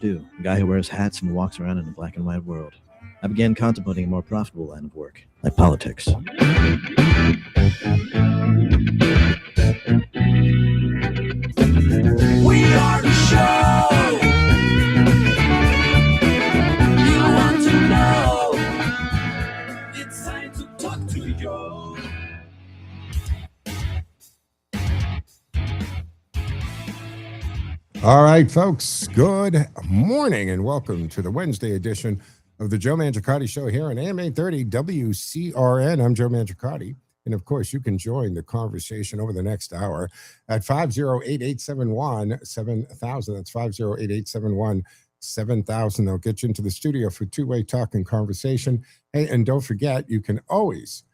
do, a guy who wears hats and walks around in a black and white world. I began contemplating a more profitable line of work, like politics. We are the show you want to know. It's time to talk to you. All right, folks, good morning and welcome to the Wednesday edition of the Joe Mangiacotti Show here on AM 830 WCRN. I'm Joe Mangiacotti. And of course, you can join the conversation over the next hour at 508-871-7000. That's 508-871-7000. They'll get you into the studio for two-way talk and conversation. Hey, and don't forget, you can always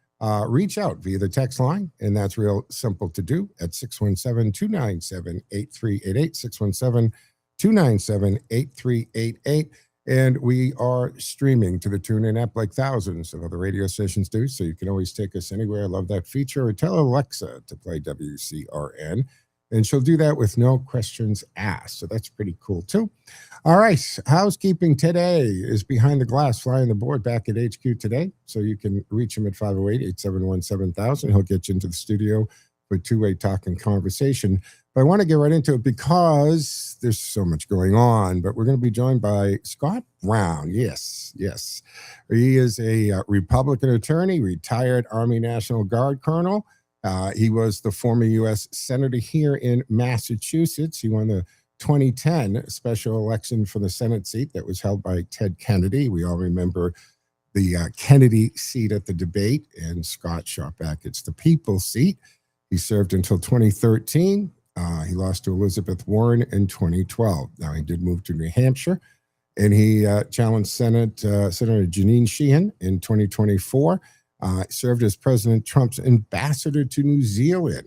reach out via the text line, and that's real simple to do at 617-297-8388, 617-297-8388. And we are streaming to the TuneIn app like thousands of other radio stations do, so you can always take us anywhere. I love that feature. Or tell Alexa to play WCRN, and she'll do that with no questions asked. So that's pretty cool, too. All right, housekeeping today is Behind the Glass, flying the board back at HQ today. So you can reach him at 508-871-7000. He'll get you into the studio for two-way talk and conversation. But I want to get right into it because there's so much going on. But we're going to be joined by Scott Brown. Yes. He is a Republican attorney, retired Army National Guard colonel. He was the former U.S. Senator here in Massachusetts. He won the 2010 special election for the Senate seat that was held by Ted Kennedy. We all remember the Kennedy seat at the debate, and Scott shot back. It's the people's seat. He served until 2013. He lost to Elizabeth Warren in 2012. Now, he did move to New Hampshire, and he challenged Senator Jeanine Sheehan in 2024. Served as President Trump's ambassador to New Zealand,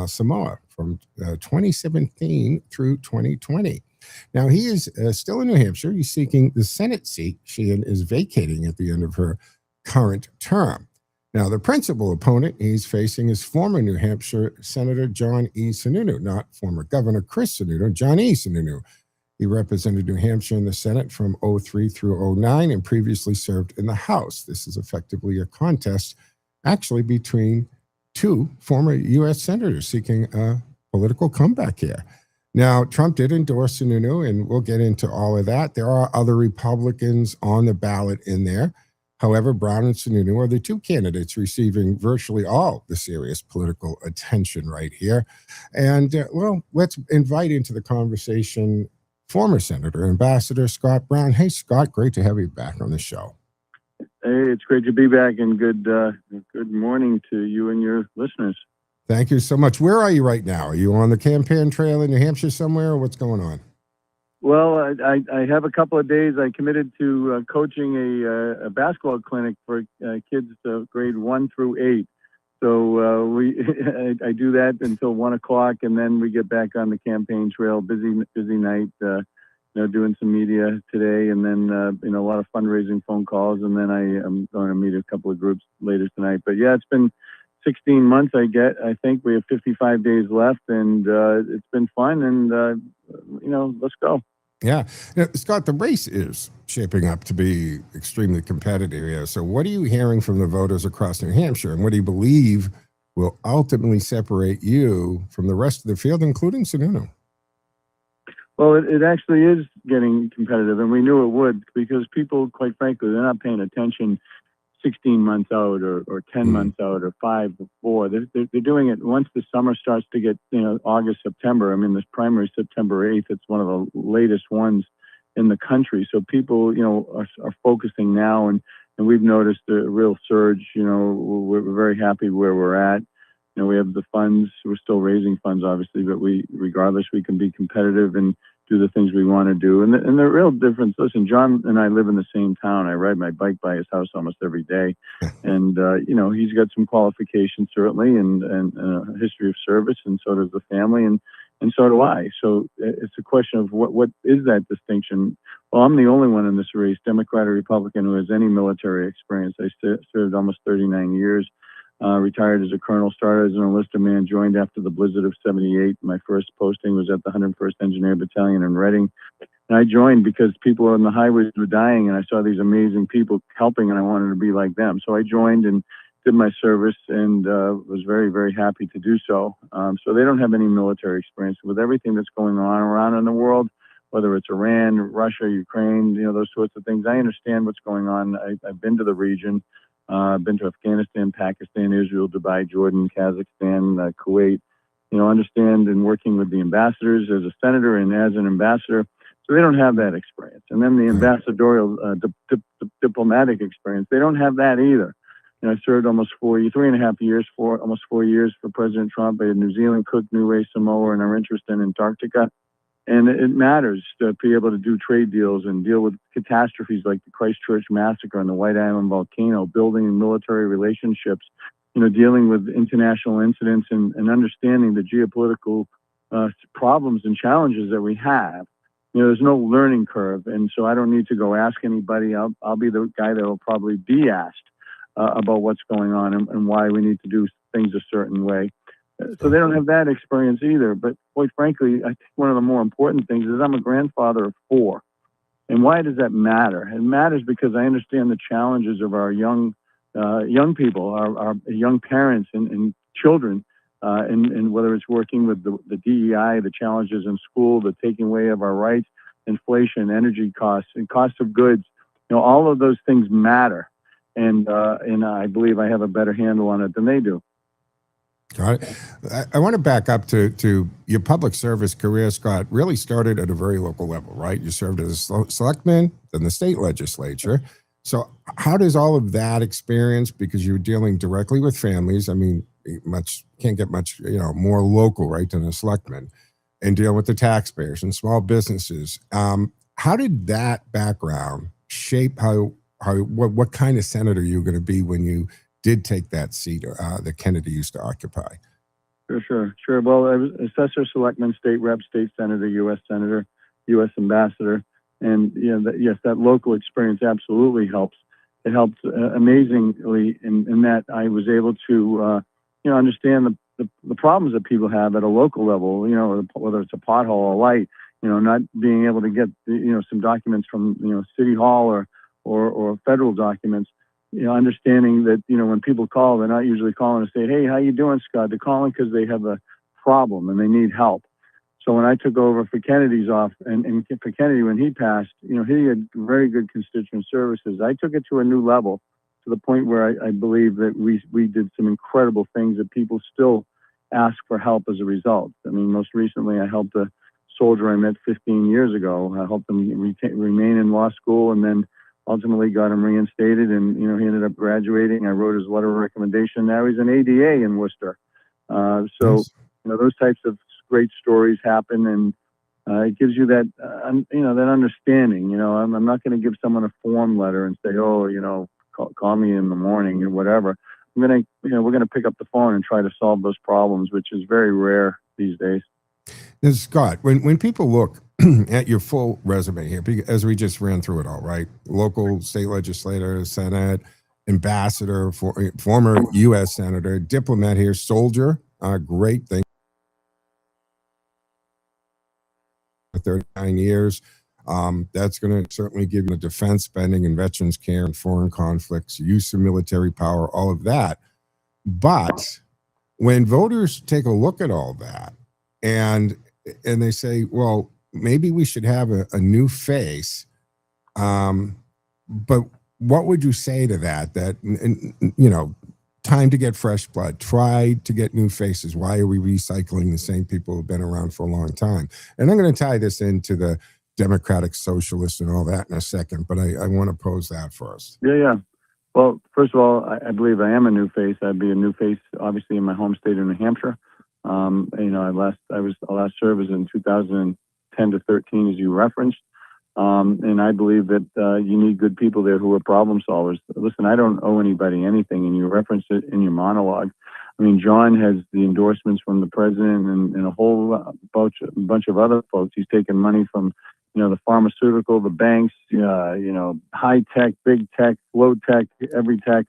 Samoa, from 2017 through 2020. Now, he is still in New Hampshire. He's seeking the Senate seat Sheehan is vacating at the end of her current term. Now, the principal opponent he's facing is former New Hampshire Senator John E. Sununu, not former Governor Chris Sununu, John E. Sununu. He represented New Hampshire in the Senate from 2003 through 2009 and previously served in the House. This is effectively a contest actually between two former U.S. senators seeking a political comeback here. Now, Trump did endorse Sununu, and we'll get into all of that. There are other Republicans on the ballot in there. However, Brown and Sununu are the two candidates receiving virtually all the serious political attention right here. And, let's invite into the conversation former Senator, Ambassador Scott Brown. Hey, Scott, great to have you back on the show. Hey, it's great to be back, and good morning to you and your listeners. Thank you so much. Where are you right now? Are you on the campaign trail in New Hampshire somewhere, or what's going on? Well, I have a couple of days. I committed to coaching a basketball clinic for kids grade 1 through 8. So I do that until 1 o'clock, and then we get back on the campaign trail. Busy night. Doing some media today, and then a lot of fundraising phone calls, and then I am going to meet a couple of groups later tonight. But yeah, it's been 16 months. I think we have 55 days left, and it's been fun. And let's go. Yeah, Scott, the race is shaping up to be extremely competitive here. So what are you hearing from the voters across New Hampshire, and what do you believe will ultimately separate you from the rest of the field, including Sununu? Well, it actually is getting competitive, and we knew it would, because people, quite frankly, they're not paying attention 16 months out or 10 months out or 5 or 4. They're doing it once the summer starts to get, August, September. I mean, this primary September 8th, it's one of the latest ones in the country. So people, are focusing now, and we've noticed a real surge. We're very happy where we're at. We have the funds. We're still raising funds, obviously, but regardless, we can be competitive and do the things we want to do. And the real difference, listen, John and I live in the same town. I ride my bike by his house almost every day. And, he's got some qualifications, certainly, and a history of service, and so does the family, and so do I. So it's a question of what is that distinction? Well, I'm the only one in this race, Democrat or Republican, who has any military experience. I served almost 39 years. Retired as a colonel, started as an enlisted man, joined after the blizzard of '78. My first posting was at the 101st Engineer Battalion in Reading. And I joined because people on the highways were dying, and I saw these amazing people helping, and I wanted to be like them. So I joined and did my service, and was very, very happy to do so. So they don't have any military experience. With everything that's going on around in the world, whether it's Iran, Russia, Ukraine, those sorts of things, I understand what's going on. I've been to the region. I've been to Afghanistan, Pakistan, Israel, Dubai, Jordan, Kazakhstan, Kuwait. Understand and working with the ambassadors as a senator and as an ambassador. So they don't have that experience. And then the ambassadorial diplomatic experience, they don't have that either. I served almost 3.5 years, almost 4 years for President Trump. I had New Zealand, Cook, Niue, Samoa, and our interest in Antarctica. And it matters to be able to do trade deals and deal with catastrophes like the Christchurch massacre and the White Island volcano, building military relationships, dealing with international incidents and understanding the geopolitical problems and challenges that we have. There's no learning curve. And so I don't need to go ask anybody. I'll be the guy that will probably be asked about what's going on and why we need to do things a certain way. So they don't have that experience either. But quite frankly, I think one of the more important things is I'm a grandfather of 4. And why does that matter? It matters because I understand the challenges of our young people, our young parents and children, and whether it's working with the DEI, the challenges in school, the taking away of our rights, inflation, energy costs, and cost of goods. All of those things matter. And I believe I have a better handle on it than they do. Got it. I want to back up to your public service career, Scott. Really started at a very local level, right? You served as a selectman, then the state legislature. So how does all of that experience, because you're dealing directly with families, I mean, can't get much more local, right, than a selectman, and deal with the taxpayers and small businesses. How did that background shape what kind of senator you're going to be when you did take that seat that Kennedy used to occupy? Sure. Well, I was assessor, selectman, state rep, state senator, U.S. senator, U.S. ambassador. And, yes, that local experience absolutely helps. It helps amazingly in that I was able to, understand the problems that people have at a local level, whether it's a pothole or light, not being able to get, some documents from, City Hall or federal documents, understanding that, when people call, they're not usually calling to say, hey, how you doing, Scott? They're calling because they have a problem and they need help. So when I took over for Kennedy's office, and for Kennedy, when he passed, he had very good constituent services. I took it to a new level, to the point where I believe that we did some incredible things that people still ask for help as a result. I mean, most recently, I helped a soldier I met 15 years ago. I helped him remain in law school, and then ultimately got him reinstated, and he ended up graduating. I wrote his letter of recommendation. Now he's an ADA in Worcester. Nice. Those types of great stories happen, and it gives you that that understanding. I'm not going to give someone a form letter and say, call me in the morning or whatever. we're going to pick up the phone and try to solve those problems, which is very rare these days. Now, Scott, when people look at your full resume here, as we just ran through it all, right? Local, state legislator, Senate, ambassador, former U.S. senator, diplomat here, soldier, great thing. 39 years. That's going to certainly give you defense spending and veterans care and foreign conflicts, use of military power, all of that. But when voters take a look at all that and they say, well, maybe we should have a new face. But what would you say to that? That, time to get fresh blood, try to get new faces. Why are we recycling the same people who've been around for a long time? And I'm going to tie this into the democratic socialist and all that in a second, but I want to pose that first. Yeah. Well, first of all, I believe I am a new face. I'd be a new face, obviously, in my home state of New Hampshire. I last served was in 2010 to 13, as you referenced. And I believe that you need good people there who are problem solvers. Listen, I don't owe anybody anything, and you referenced it in your monologue. I mean, John has the endorsements from the president and a whole bunch of other folks. He's taken money from, the pharmaceutical, the banks, high tech, big tech, low tech, every tech.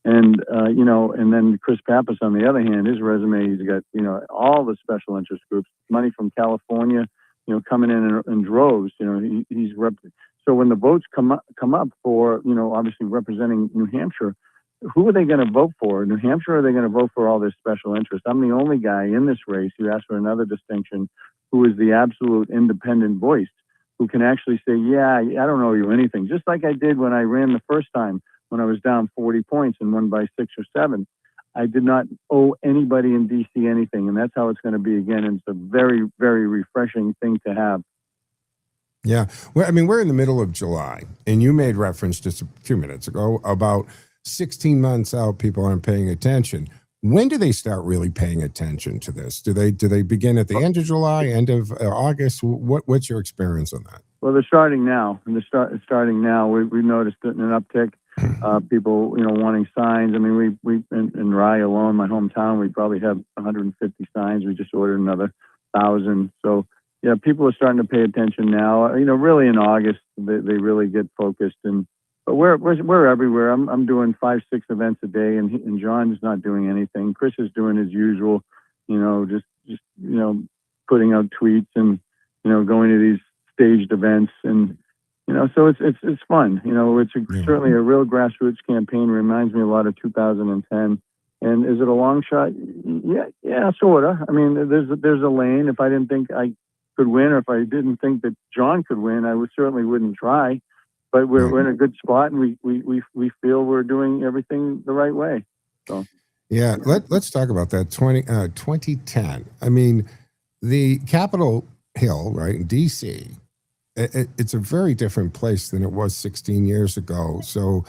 And, and then Chris Pappas, on the other hand, his resume, he's got, all the special interest groups, money from California, coming in droves. So when the votes come up for, obviously representing New Hampshire, who are they going to vote for? New Hampshire, or are they going to vote for all this special interest? I'm the only guy in this race who asked for another distinction, who is the absolute independent voice, who can actually say, yeah, I don't owe you anything. Just like I did when I ran the first time, when I was down 40 points and won by 6 or 7. I did not owe anybody in D.C. anything, and that's how it's going to be again. And it's a very, very refreshing thing to have. Yeah. Well, I mean, we're in the middle of July, and you made reference just a few minutes ago about 16 months out, people aren't paying attention. When do they start really paying attention to this? Do they begin at the end of July, end of August? What's your experience on that? Well, they're starting now, and they're starting now. We've noticed an uptick. People, wanting signs. I mean, we in Rye alone, my hometown, we probably have 150 signs. We just ordered another 1,000. So, yeah, people are starting to pay attention now. Really in August, they really get focused. But we're everywhere. I'm doing 5-6 events a day, and John's not doing anything. Chris is doing his usual, just putting out tweets and going to these staged events, and so it's fun. It's certainly a real grassroots campaign. Reminds me a lot of 2010. And is it a long shot? Yeah, sorta. I mean, there's a lane. If I didn't think I could win, or if I didn't think that John could win, I certainly wouldn't try. But we're in a good spot, and we feel we're doing everything the right way. So yeah, let's talk about that. 2010. I mean, the Capitol Hill, right, in D.C., it's a very different place than it was 16 years ago. So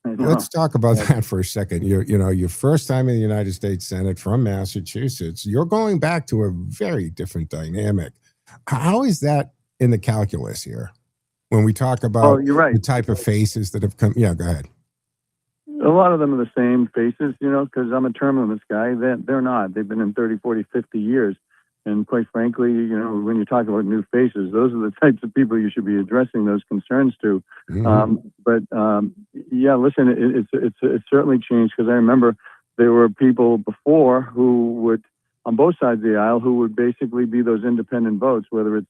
let's talk about that for a second. Your first time in the United States Senate from Massachusetts, you're going back to a very different dynamic. How is that in the calculus here? When we talk about you're right. The type of faces that have come. Yeah, go ahead. A lot of them are the same faces, because I'm a term limits guy. They're not. They've been in 30, 40, 50 years. And quite frankly, when you talk about new faces, those are the types of people you should be addressing those concerns to. Mm-hmm. Yeah, listen, it's certainly changed, because I remember there were people before who would, on both sides of the aisle, who would basically be those independent votes, whether it's,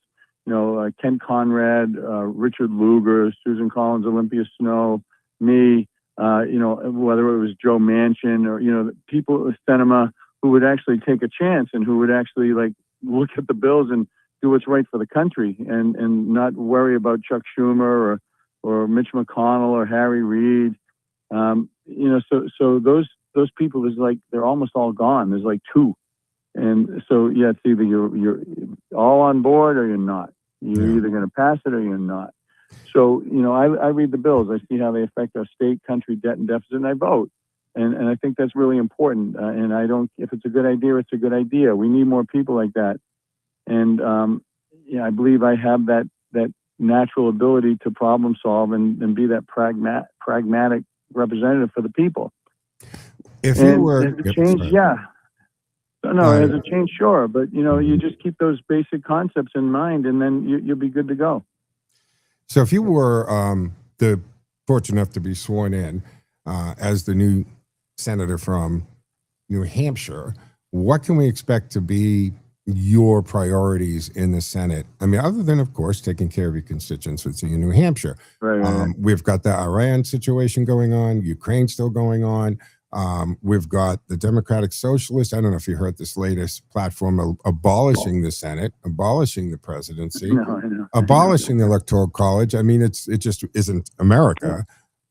Ken Conrad, Richard Lugar, Susan Collins, Olympia Snow, me, whether it was Joe Manchin or, people, Stenema, who would actually take a chance and who would actually look at the bills and do what's right for the country, and not worry about Chuck Schumer or Mitch McConnell or Harry Reid. So those people they're almost all gone. There's 2. And so, yeah, it's either you're all on board or you're not. You're either going to pass it or you're not. So, I read the bills. I see how they affect our state, country, debt, and deficit, and I vote. And I think that's really important. And if it's a good idea, it's a good idea. We need more people like that. And, I believe I have that natural ability to problem solve and be that pragmatic representative for the people. If you were... Has it changed? Yeah. No, has it changed? Sure. But, you just keep those basic concepts in mind, and then you'll be good to go. So if you were fortunate enough to be sworn in as the new senator from New Hampshire, what can we expect to be your priorities in the Senate? I mean, other than, of course, taking care of your constituency in New Hampshire. Right. We've got the Iran situation going on, Ukraine still going on. We've got the Democratic Socialists. I don't know if you heard this latest platform, abolishing the Senate, abolishing the presidency, abolishing the Electoral College. I mean, it just isn't America.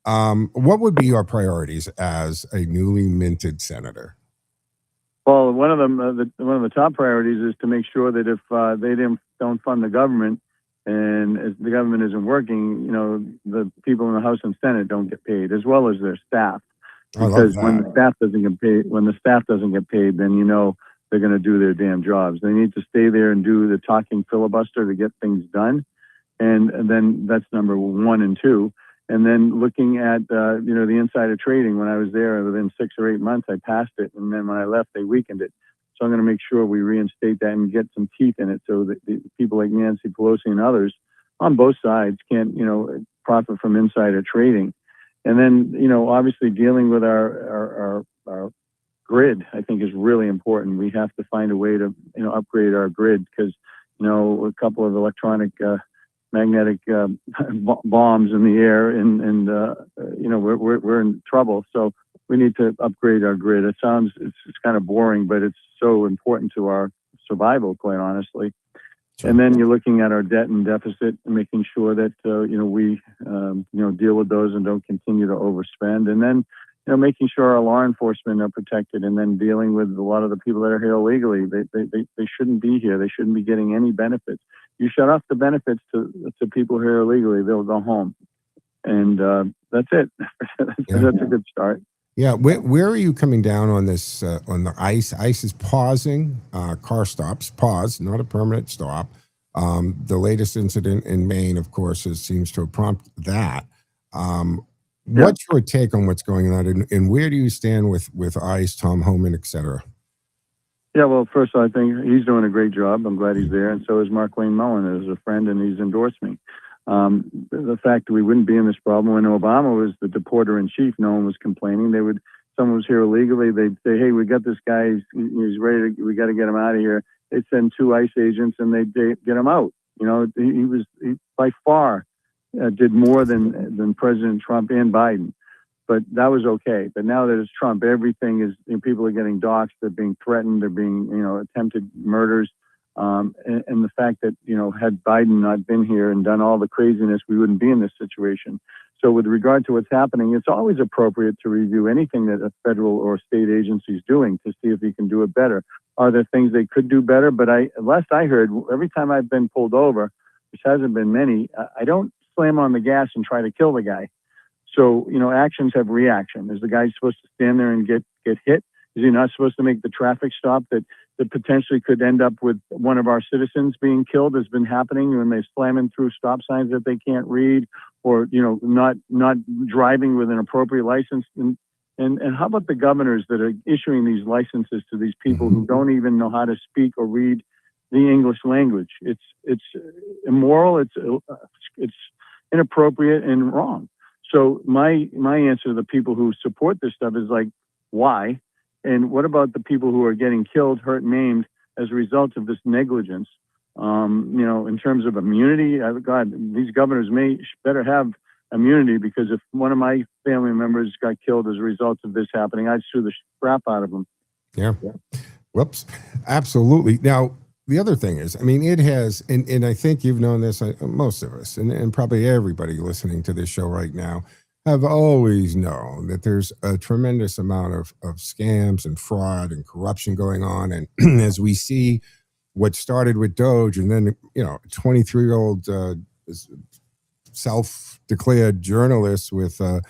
What would be your priorities as a newly minted senator? Well, one of the top priorities is to make sure that if they don't fund the government, and if the government isn't working, the people in the House and Senate don't get paid, as well as their staff. Because when the staff doesn't get paid, then they're going to do their damn jobs. They need to stay there and do the talking filibuster to get things done, and then that's number 1 and 2. And then looking at the insider trading. When I was there, within 6 or 8 months, I passed it, and then when I left, they weakened it. So I'm going to make sure we reinstate that and get some teeth in it, so that the people like Nancy Pelosi and others on both sides can't profit from insider trading. And then, obviously dealing with our grid, I think, is really important. We have to find a way to, upgrade our grid because, a couple of electronic magnetic bombs in the air, and we're in trouble. So we need to upgrade our grid. It's kind of boring, but it's so important to our survival, quite honestly. Sure. And then you're looking at our debt and deficit and making sure that we deal with those and don't continue to overspend. And then making sure our law enforcement are protected, and then dealing with a lot of the people that are here illegally. They shouldn't be here. They shouldn't be getting any benefits. You shut off the benefits to people here illegally, they'll go home. And that's it. That's a good start. Yeah, where are you coming down on this, on the ICE? ICE is pausing car stops, pause, not a permanent stop. The latest incident in Maine, of course, seems to have prompted that. What's your take on what's going on, and where do you stand with ICE, Tom Homan, et cetera? Yeah, well, first, I think he's doing a great job. I'm glad he's there, and so is Mark Wayne Mullen as a friend, and he's endorsed me. The fact that we wouldn't be in this problem when Obama was the deporter in chief, no one was complaining. Someone was here illegally, they'd say, "Hey, we got this guy. He's ready. We got to get him out of here." They'd send 2 ICE agents, and they'd get him out. He by far did more than President Trump and Biden, but that was okay. But now that it's Trump, everything is, people are getting doxxed, they're being threatened, they're being, attempted murders. And the fact that, had Biden not been here and done all the craziness, we wouldn't be in this situation. So with regard to what's happening, it's always appropriate to review anything that a federal or state agency is doing to see if we can do it better. Are there things they could do better? But last I heard, every time I've been pulled over, which hasn't been many, I don't slam on the gas and try to kill the guy. So, actions have reaction. Is the guy supposed to stand there and get hit? Is he not supposed to make the traffic stop that potentially could end up with one of our citizens being killed? Has been happening when they're slamming through stop signs that they can't read, or, not driving with an appropriate license. And how about the governors that are issuing these licenses to these people who don't even know how to speak or read the English language? It's immoral. It's inappropriate and wrong. So my answer to the people who support this stuff is like, why? And what about the people who are getting killed, hurt, maimed as a result of this negligence? In terms of immunity, God, these governors better have immunity, because if one of my family members got killed as a result of this happening, I'd sue the crap out of them. Yeah. Whoops. Absolutely. Now, the other thing is, it has, and I think you've known this, most of us, and probably everybody listening to this show right now, have always known that there's a tremendous amount of scams and fraud and corruption going on. And as we see what started with Doge, and then, 23-year-old self-declared journalist with a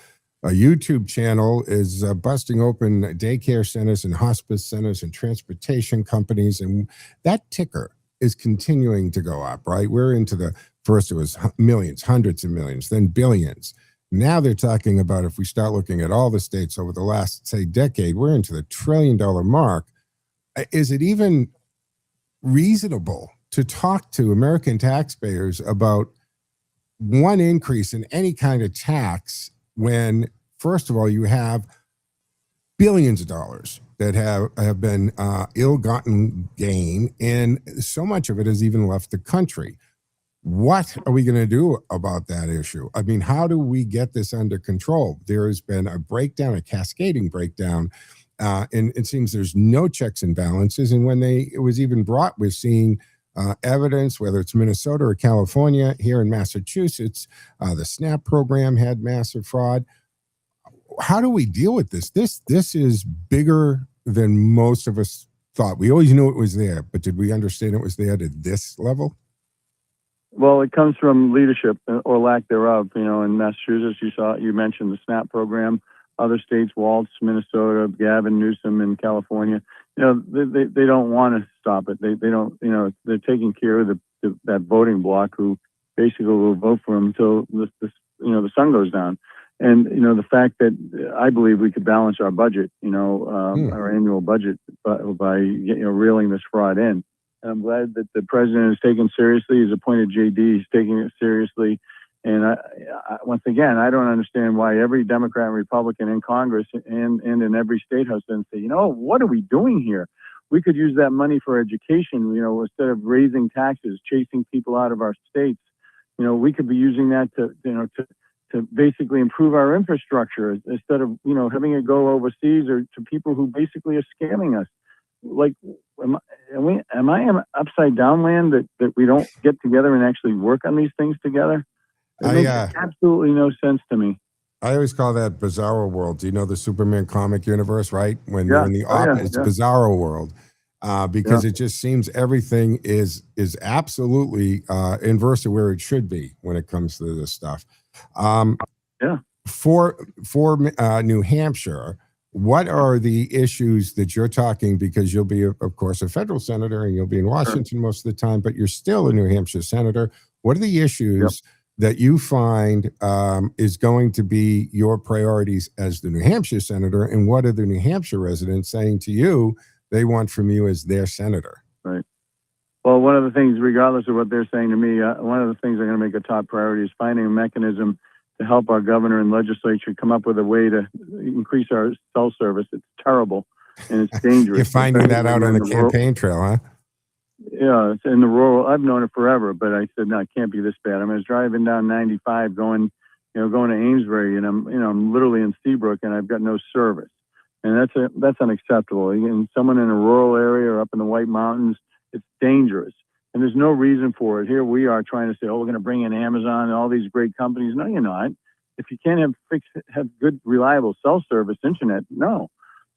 YouTube channel is busting open daycare centers and hospice centers and transportation companies. And that ticker is continuing to go up, right? We're into first it was millions, hundreds of millions, then billions. Now they're talking about, if we start looking at all the states over the last, say, decade, we're into the $1 trillion mark. Is it even reasonable to talk to American taxpayers about one increase in any kind of tax when, first of all, you have billions of dollars that have been ill-gotten gain, and so much of it has even left the country? What are we going to do about that issue? How do we get this under control? There has been a breakdown, a cascading breakdown, and it seems there's no checks and balances. And when it was even brought, we're seeing evidence, whether it's Minnesota or California, here in Massachusetts, the SNAP program had massive fraud. How do we deal with this? This is bigger than most of us thought. We always knew it was there, but did we understand it was there to this level? Well, it comes from leadership or lack thereof. In Massachusetts, you mentioned the SNAP program. Other states, Waltz, Minnesota, Gavin Newsom in California, they don't want to stop it. They don't, they're taking care of that voting bloc who basically will vote for them until the sun goes down. And, the fact that I believe we could balance our budget, our annual budget by reeling this fraud in. And I'm glad that the president is taken seriously. He's appointed JD. He's taking it seriously. And once again, I don't understand why every Democrat and Republican in Congress and in every state house doesn't say, what are we doing here? We could use that money for education, instead of raising taxes, chasing people out of our states. We could be using that to basically improve our infrastructure instead of, having it go overseas or to people who basically are scamming us. Like, am I in upside down land that we don't get together and actually work on these things together? It makes absolutely no sense to me. I always call that Bizarro World. Do you know the Superman comic universe, right? When they're in the it's Bizarro World, because it just seems everything is absolutely inverse of where it should be when it comes to this stuff. For New Hampshire, what are the issues that you're talking? Because you'll be, of course, a federal senator and you'll be in Washington most of the time, but you're still a New Hampshire senator. What are the issues that you find is going to be your priorities as the New Hampshire senator, and what are the New Hampshire residents saying to you they want from you as their senator? Right. Well, one of the things, regardless of what they're saying to me, one of the things I'm going to make a top priority is finding a mechanism to help our governor and legislature come up with a way to increase our cell service. It's terrible and it's dangerous. You're finding that out on the campaign trail, huh? Yeah, it's in the rural. I've known it forever, but I said, no, it can't be this bad. I was driving down 95 going to Amesbury, and I'm literally in Seabrook, and I've got no service. And that's unacceptable. And someone in a rural area or up in the White Mountains, it's dangerous. And there's no reason for it. Here we are trying to say, we're going to bring in Amazon and all these great companies. No, you're not. If you can't have good, reliable cell service, internet, no.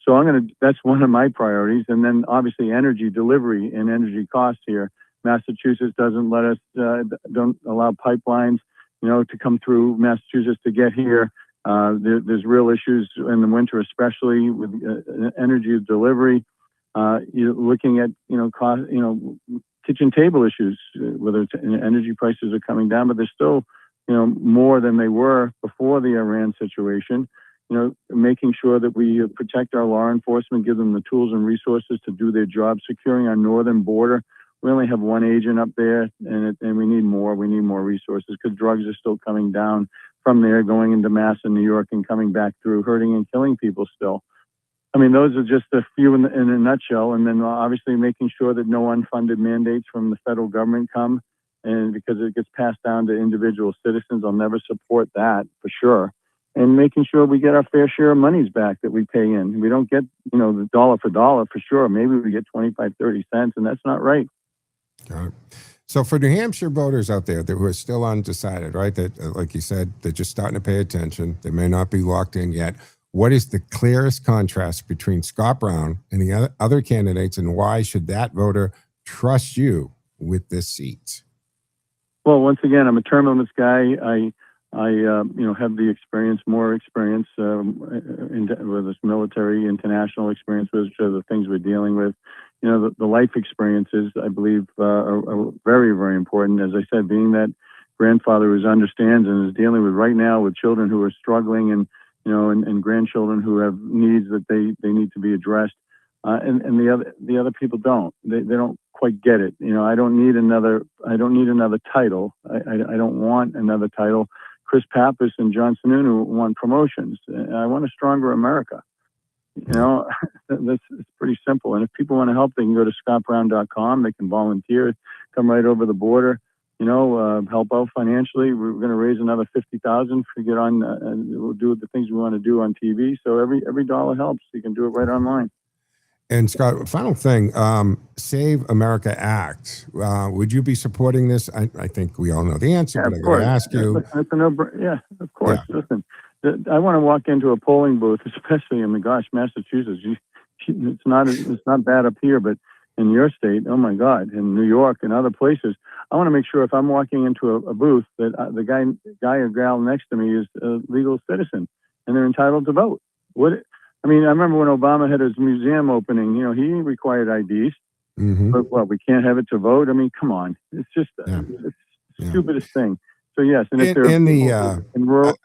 So that's one of my priorities. And then obviously energy delivery and energy costs here. Massachusetts doesn't let us, don't allow pipelines, to come through Massachusetts to get here. There's real issues in the winter, especially with energy delivery. You're looking at, cost, kitchen table issues, whether energy prices are coming down, but they're still, more than they were before the Iran situation. Making sure that we protect our law enforcement, give them the tools and resources to do their job, securing our northern border. We only have one agent up there, and we need more. We need more resources because drugs are still coming down from there, going into Mass in New York and coming back through, hurting and killing people still. I mean, those are just a few in a nutshell. And then obviously making sure that no unfunded mandates from the federal government come, and because it gets passed down to individual citizens, I'll never support that for sure. And making sure we get our fair share of monies back that we pay in. We don't get, the dollar for dollar for sure. Maybe we get 25, 30 cents, and that's not right. Got it. So for New Hampshire voters out there who are still undecided, right, that, like you said, they're just starting to pay attention. They may not be locked in yet. What is the clearest contrast between Scott Brown and the other candidates, and why should that voter trust you with this seat? Well, once again, I'm a term limits guy. I have the experience, more experience with this military, international experience, which are the things we're dealing with. The life experiences, I believe, are very, very important. As I said, being that grandfather who understands and is dealing with right now with children who are struggling and grandchildren who have needs that they need to be addressed. And the other people don't. They don't quite get it. I don't need another title. I don't want another title. Chris Pappas and John Sununu want promotions. I want a stronger America. It's pretty simple. And if people want to help, they can go to scottbrown.com. They can volunteer, come right over the border, help out financially. We're going to raise another $50,000 to get on, and we'll do the things we want to do on TV. So every dollar helps. You can do it right online. And Scott, final thing, Save America Act. Would you be supporting this? I think we all know the answer, but I got to ask you. That's a no-brainer. Yeah, of course. Yeah. Listen, I want to walk into a polling booth, especially in Massachusetts. It's not bad up here, but in your state, oh my God, in New York and other places, I want to make sure if I'm walking into a booth that the guy or gal next to me is a legal citizen and they're entitled to vote. I remember when Obama had his museum opening, he required IDs, but we can't have it to vote. Come on. It's just it's the stupidest thing. So yes, and if in rural,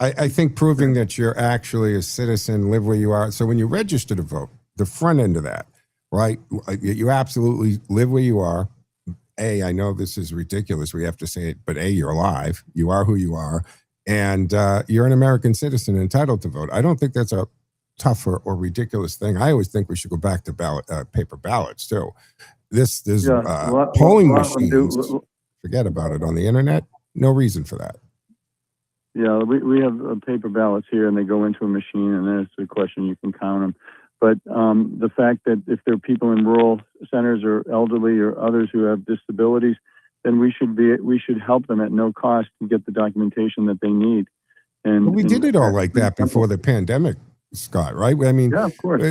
I think proving that you're actually a citizen, live where you are. So when you register to vote, the front end of that, right? You absolutely live where you are, I know this is ridiculous. We have to say it, but you're alive. You are who you are. And you're an American citizen entitled to vote. I don't think that's a tough or ridiculous thing. I always think we should go back to paper ballots too. There's polling machines. Forget about it on the internet. No reason for that. Yeah, we have paper ballots here, and they go into a machine, and then it's a question, you can count them. But the fact that if there are people in rural centers or elderly or others who have disabilities, then we should help them at no cost to get the documentation that they need. And we did it all like that before the pandemic, Scott, right? I mean, yeah, of course.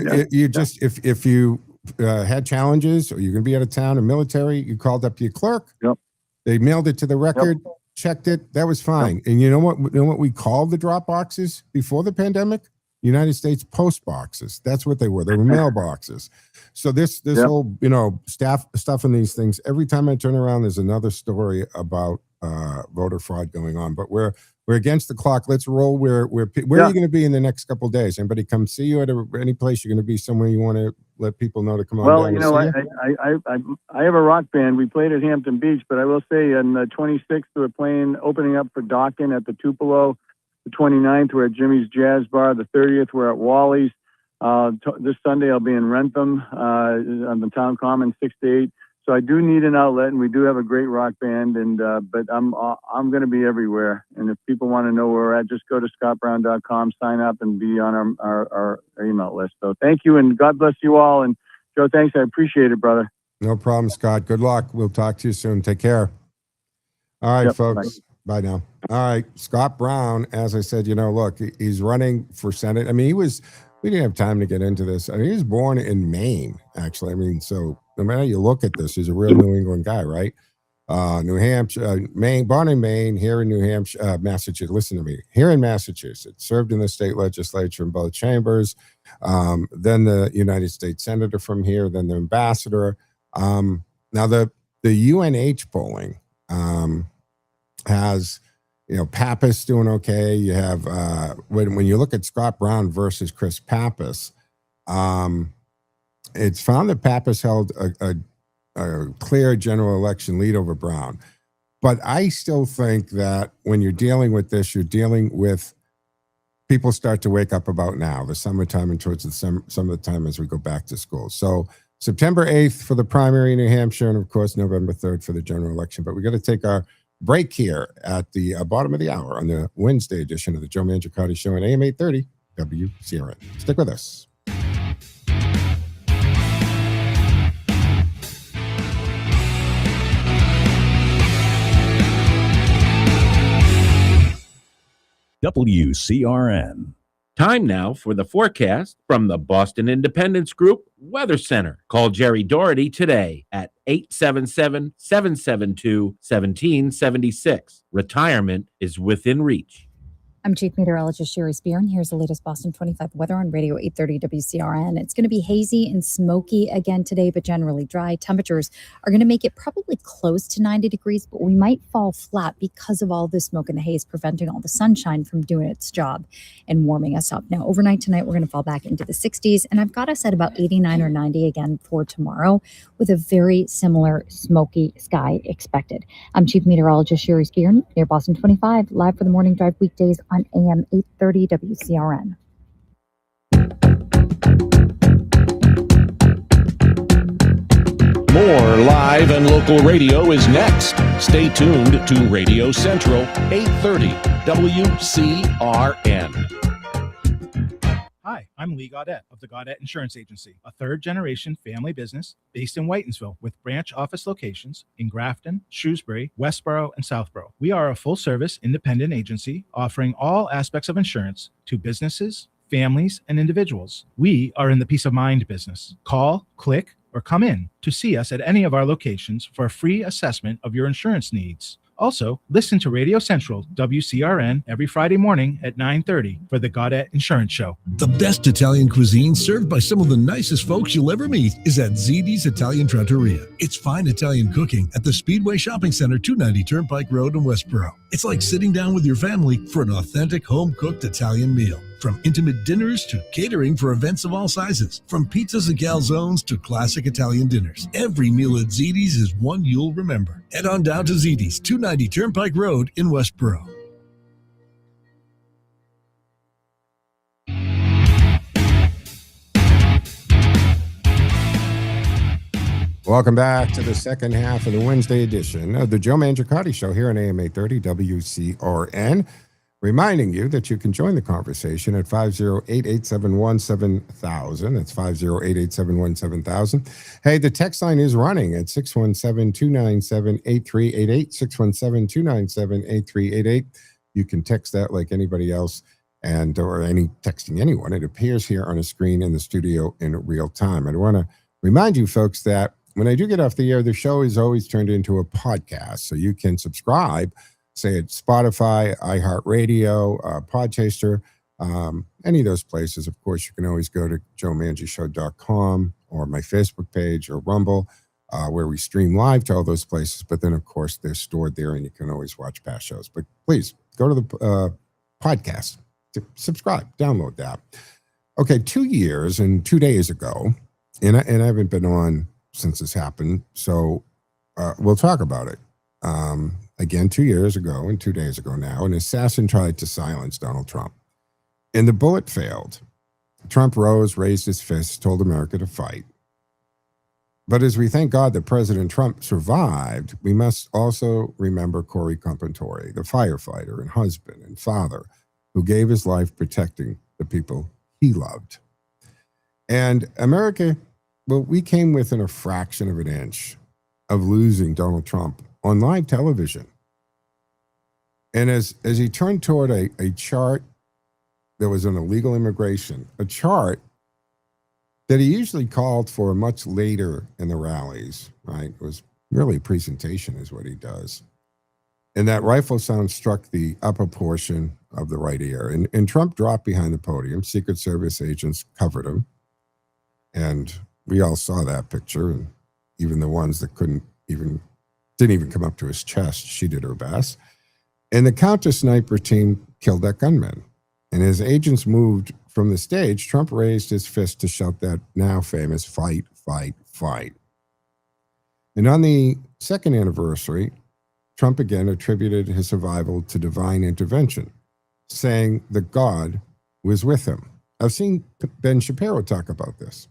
Just if you had challenges or you're going to be out of town or military, you called up your clerk. Yep. They mailed it to the record, checked it. That was fine. Yep. And you know what we called the drop boxes before the pandemic? United States post boxes. That's what they were. They were mailboxes. So this whole, stuff in these things, every time I turn around, there's another story about voter fraud going on. But we're against the clock. Let's roll. Where are you going to be in the next couple of days? Anybody come see you at any place? You're going to be somewhere you want to let people know to come on down? Well, I have a rock band. We played at Hampton Beach, but I will say on the 26th, we're opening up for Dawkin at the Tupelo. The 29th, we're at Jimmy's Jazz Bar. The 30th, we're at Wally's. This Sunday, I'll be in Rentham on the Town Common, 6 to 8. So I do need an outlet, and we do have a great rock band. But I'm going to be everywhere. And if people want to know where we're at, just go to scottbrown.com, sign up, and be on our email list. So thank you, and God bless you all. And Joe, thanks. I appreciate it, brother. No problem, Scott. Good luck. We'll talk to you soon. Take care. All right, folks. Bye now. All right. Scott Brown, as I said, look, he's running for Senate. I mean, we didn't have time to get into this. I mean, he was born in Maine, actually. I mean, so no matter how you look at this, he's a real New England guy, right? New Hampshire, Maine, born in Maine, here in New Hampshire, Massachusetts. Listen to me. Here in Massachusetts, served in the state legislature in both chambers, then the United States senator from here, then the ambassador. Now, the UNH polling has, Pappas doing okay. You have, when you look at Scott Brown versus Chris Pappas, it's found that Pappas held a clear general election lead over Brown. But I still think that when you're dealing with this, you're dealing with people start to wake up about now, the summertime and towards some of the time as we go back to school. So September 8th for the primary in New Hampshire, and of course, November 3rd for the general election. But we got to take our break here at the bottom of the hour on the Wednesday edition of the Joe Mangiacotti Show on AM 830 WCRN. Stick with us. WCRN. Time now for the forecast from the Boston Independence Group Weather Center. Call Jerry Doherty today at 877-772-1776. Retirement is within reach. I'm Chief Meteorologist Sherry Spear, and here's the latest Boston 25 weather on Radio 830 WCRN. It's going to be hazy and smoky again today, but generally dry. Temperatures are going to make it probably close to 90 degrees, but we might fall flat because of all the smoke and the haze, preventing all the sunshine from doing its job and warming us up. Now, overnight tonight, we're going to fall back into the 60s, and I've got us at about 89 or 90 again for tomorrow, with a very similar smoky sky expected. I'm Chief Meteorologist Sherry Spear, near Boston 25, live for the morning drive weekdays on AM 830 WCRN. More live and local radio is next. Stay tuned to Radio Central 830 WCRN. Hi, I'm Lee Gaudette of the Gaudette Insurance Agency, a third-generation family business based in Whitensville with branch office locations in Grafton, Shrewsbury, Westboro, and Southborough. We are a full-service independent agency offering all aspects of insurance to businesses, families, and individuals. We are in the peace of mind business. Call, click, or come in to see us at any of our locations for a free assessment of your insurance needs. Also, listen to Radio Central WCRN every Friday morning at 9:30 for the Gaudette Insurance Show. The best Italian cuisine served by some of the nicest folks you'll ever meet is at Zidi's Italian Trattoria. It's fine Italian cooking at the Speedway Shopping Center, 290 Turnpike Road in Westboro. It's like sitting down with your family for an authentic home-cooked Italian meal. From intimate dinners to catering for events of all sizes. From pizzas and calzones to classic Italian dinners. Every meal at Ziti's is one you'll remember. Head on down to Ziti's, 290 Turnpike Road in Westboro. Welcome back to the second half of the Wednesday edition of the Joe Mangiacotti Show here on AM 830 WCRN. Reminding you that you can join the conversation at 508-871-7000. That's 508-871-7000. Hey, the text line is running at 617-297-8388, 617-297-8388. You can text that like anybody else or any texting anyone. It appears here on a screen in the studio in real time. I want to remind you folks that when I do get off the air, the show is always turned into a podcast, so you can subscribe, say at Spotify, iHeartRadio, Podchaser, any of those places. Of course, you can always go to joemangiashow.com or my Facebook page or Rumble, where we stream live to all those places. But then, of course, they're stored there, and you can always watch past shows. But please go to the podcast, subscribe, download that. Okay, 2 years and 2 days ago, and I haven't been on since this happened, so we'll talk about it. Again, 2 years ago and 2 days ago now, an assassin tried to silence Donald Trump. And the bullet failed. Trump rose, raised his fist, told America to fight. But as we thank God that President Trump survived, we must also remember Corey Comperatore, the firefighter and husband and father who gave his life protecting the people he loved. And America, well, we came within a fraction of an inch of losing Donald Trump on live television. And as he turned toward a chart that was on illegal immigration, a chart that he usually called for much later in the rallies, right? It was really a presentation is what he does. And that rifle sound struck the upper portion of the right ear. And Trump dropped behind the podium. Secret Service agents covered him. And we all saw that picture, and even the ones that didn't even come up to his chest, she did her best. And the counter-sniper team killed that gunman. And as agents moved from the stage, Trump raised his fist to shout that now famous fight, fight, fight. And on the second anniversary, Trump again attributed his survival to divine intervention, saying that God was with him. I've seen Ben Shapiro talk about this.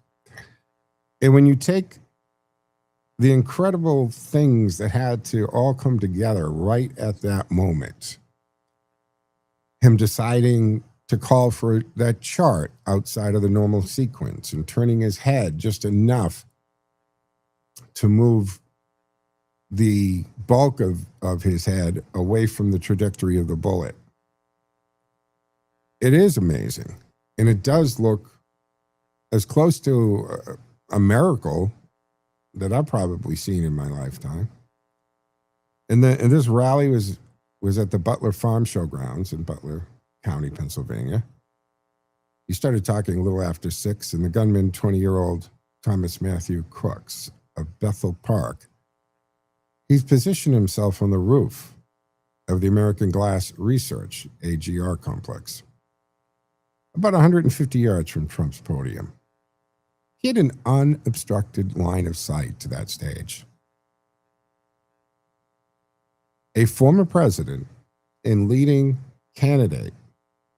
And when you take the incredible things that had to all come together right at that moment, him deciding to call for that chart outside of the normal sequence and turning his head just enough to move the bulk of his head away from the trajectory of the bullet. It is amazing. And it does look as close to a miracle that I've probably seen in my lifetime. And this rally was at the Butler Farm Showgrounds in Butler County, Pennsylvania. He started talking a little after 6, and the gunman, 20-year-old Thomas Matthew Crooks of Bethel Park, he's positioned himself on the roof of the American Glass Research, AGR complex, about 150 yards from Trump's podium. He had an unobstructed line of sight to that stage. A former president and leading candidate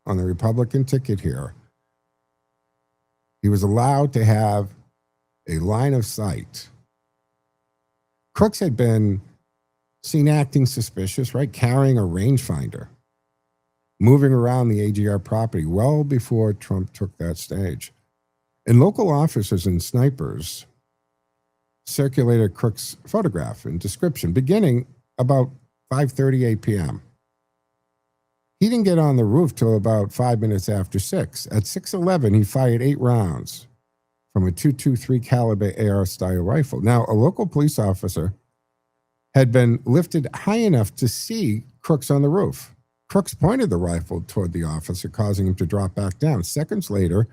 on the Republican ticket here, he was allowed to have a line of sight. Crooks had been seen acting suspicious, right? Carrying a rangefinder, moving around the AGR property well before Trump took that stage. And local officers and snipers circulated Crooks' photograph and description beginning about 5:38 p.m. He didn't get on the roof till about 5 minutes after 6. At 6:11, he fired 8 rounds from a .223 caliber AR-style rifle. Now, a local police officer had been lifted high enough to see Crooks on the roof. Crooks pointed the rifle toward the officer, causing him to drop back down. Seconds later,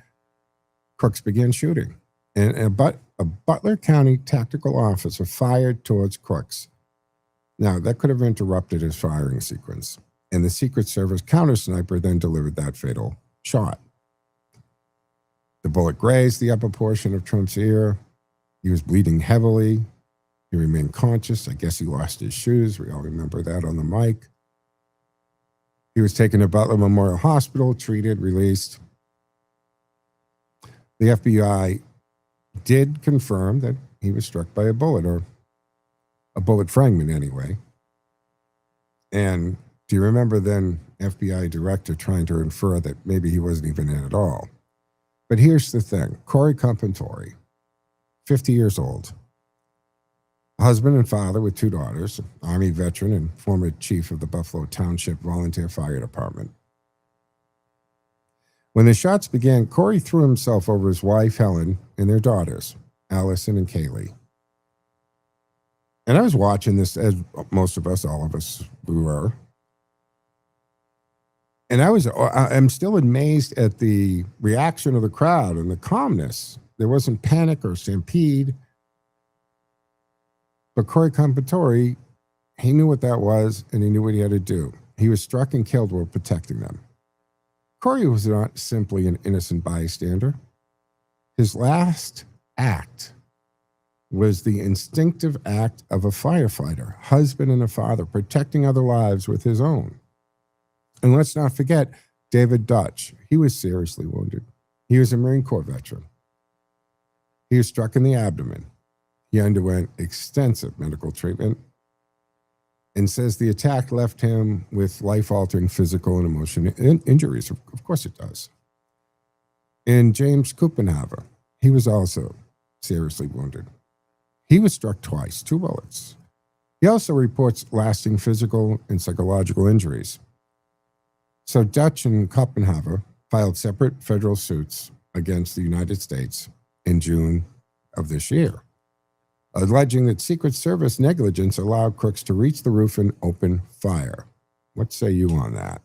Crooks began shooting, and a Butler County tactical officer fired towards Crooks. Now, that could have interrupted his firing sequence, and the Secret Service counter-sniper then delivered that fatal shot. The bullet grazed the upper portion of Trump's ear. He was bleeding heavily. He remained conscious. I guess he lost his shoes. We all remember that on the mic. He was taken to Butler Memorial Hospital, treated, released. The FBI did confirm that he was struck by a bullet, or a bullet fragment anyway. And do you remember then FBI director trying to infer that maybe he wasn't even in at all? But here's the thing. Corey Comperatore, 50 years old, husband and father with 2 daughters, Army veteran and former chief of the Buffalo Township Volunteer Fire Department. When the shots began, Corey threw himself over his wife, Helen, and their daughters, Allison and Kaylee. And I was watching this, as most of us, all of us, we were. And I'm still amazed at the reaction of the crowd and the calmness. There wasn't panic or stampede. But Corey Comperatore, he knew what that was, and he knew what he had to do. He was struck and killed while protecting them. Corey was not simply an innocent bystander. His last act was the instinctive act of a firefighter, husband and a father, protecting other lives with his own. And let's not forget David Dutch. He was seriously wounded. He was a Marine Corps veteran. He was struck in the abdomen. He underwent extensive medical treatment and says the attack left him with life-altering physical and emotional injuries. Of course it does. And James Kuppenhaver, he was also seriously wounded. He was struck twice, 2 bullets. He also reports lasting physical and psychological injuries. So Dutch and Kuppenhaver filed separate federal suits against the United States in June of this year, alleging that Secret Service negligence allowed crooks to reach the roof and open fire. What say you on that?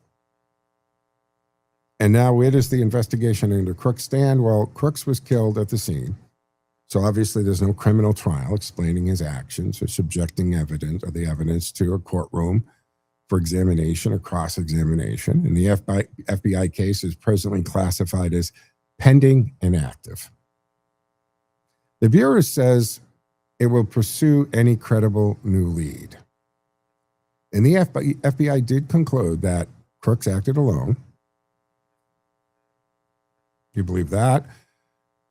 And now, where does the investigation into Crooks stand? Well, Crooks was killed at the scene. So obviously there's no criminal trial explaining his actions or subjecting evidence or the evidence to a courtroom for examination or cross-examination. And the FBI case is presently classified as pending and active. The Bureau says it will pursue any credible new lead. And the FBI did conclude that Crooks acted alone. You believe that?